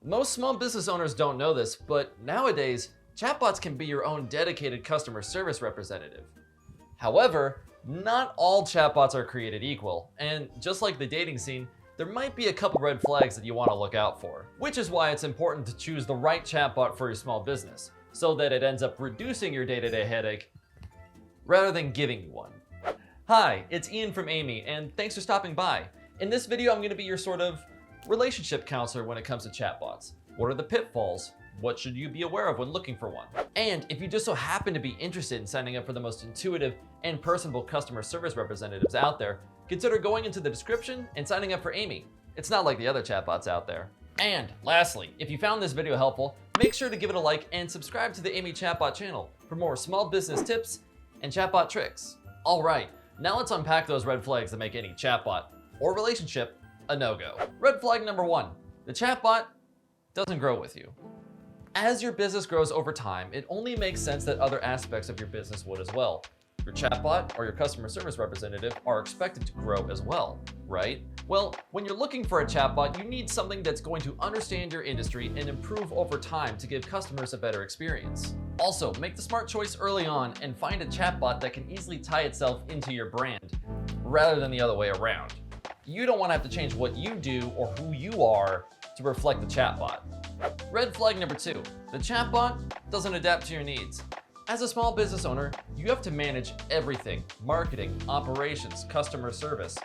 Most small business owners don't know this, but nowadays, chatbots can be your own dedicated customer service representative. However, not all chatbots are created equal, and just like the dating scene, there might be a couple red flags that you want to look out for, which is why it's important to choose the right chatbot for your small business, so that it ends up reducing your day-to-day headache rather than giving you one. Hi, it's Ian from Amy, and thanks for stopping by. In this video, I'm going to be your sort of relationship counselor when it comes to chatbots. What are the pitfalls? What should you be aware of when looking for one? And if you just so happen to be interested in signing up for the most intuitive and personable customer service representatives out there, consider going into the description and signing up for Amy. It's not like the other chatbots out there. And lastly, if you found this video helpful, make sure to give it a like and subscribe to the Amy Chatbot channel for more small business tips and chatbot tricks. All right, now let's unpack those red flags that make any chatbot or relationship a no-go. Red flag number 1, the chatbot doesn't grow with you. As your business grows over time, it only makes sense that other aspects of your business would as well. Your chatbot or your customer service representative are expected to grow as well, right? Well, when you're looking for a chatbot, you need something that's going to understand your industry and improve over time to give customers a better experience. Also, make the smart choice early on and find a chatbot that can easily tie itself into your brand, rather than the other way around. You don't want to have to change what you do or who you are to reflect the chatbot. Red flag number 2, the chatbot doesn't adapt to your needs. As a small business owner, you have to manage everything: marketing, operations, customer service.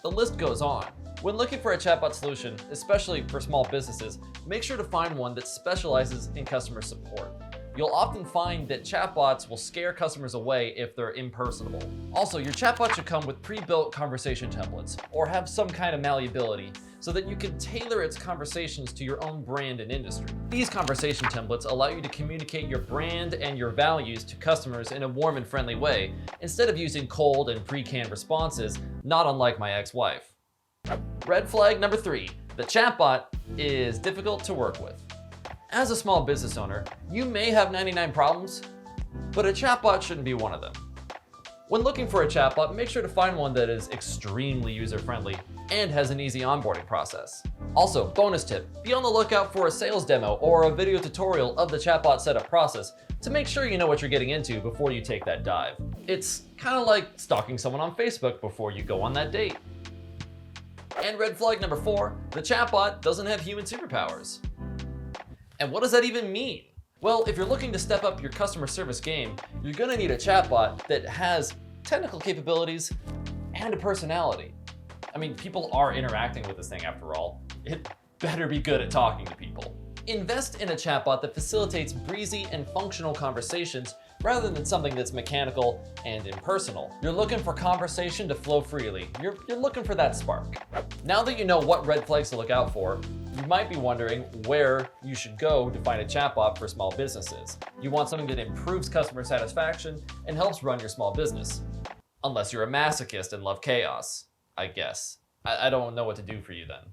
The list goes on. When looking for a chatbot solution, especially for small businesses, make sure to find one that specializes in customer support. You'll often find that chatbots will scare customers away if they're impersonable. Also, your chatbot should come with pre-built conversation templates or have some kind of malleability so that you can tailor its conversations to your own brand and industry. These conversation templates allow you to communicate your brand and your values to customers in a warm and friendly way, instead of using cold and pre-canned responses, not unlike my ex-wife. Red flag number 3, the chatbot is difficult to work with. As a small business owner, you may have 99 problems, but a chatbot shouldn't be one of them. When looking for a chatbot, make sure to find one that is extremely user-friendly and has an easy onboarding process. Also, bonus tip, be on the lookout for a sales demo or a video tutorial of the chatbot setup process to make sure you know what you're getting into before you take that dive. It's kind of like stalking someone on Facebook before you go on that date. And red flag number 4, the chatbot doesn't have human superpowers. And what does that even mean? Well, if you're looking to step up your customer service game, you're gonna need a chatbot that has technical capabilities and a personality. I mean, people are interacting with this thing after all. It better be good at talking to people. Invest in a chatbot that facilitates breezy and functional conversations rather than something that's mechanical and impersonal. You're looking for conversation to flow freely. You're looking for that spark. Now that you know what red flags to look out for, you might be wondering where you should go to find a chatbot for small businesses. You want something that improves customer satisfaction and helps run your small business. Unless you're a masochist and love chaos, I guess. I don't know what to do for you then.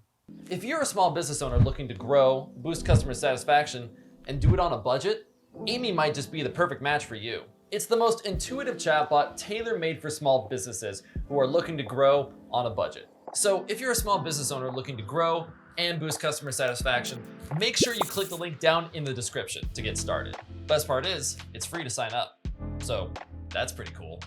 If you're a small business owner looking to grow, boost customer satisfaction, and do it on a budget, Amy might just be the perfect match for you. It's the most intuitive chatbot tailor-made for small businesses who are looking to grow on a budget. So if you're a small business owner looking to grow and boost customer satisfaction, make sure you click the link down in the description to get started. Best part is, it's free to sign up. So that's pretty cool.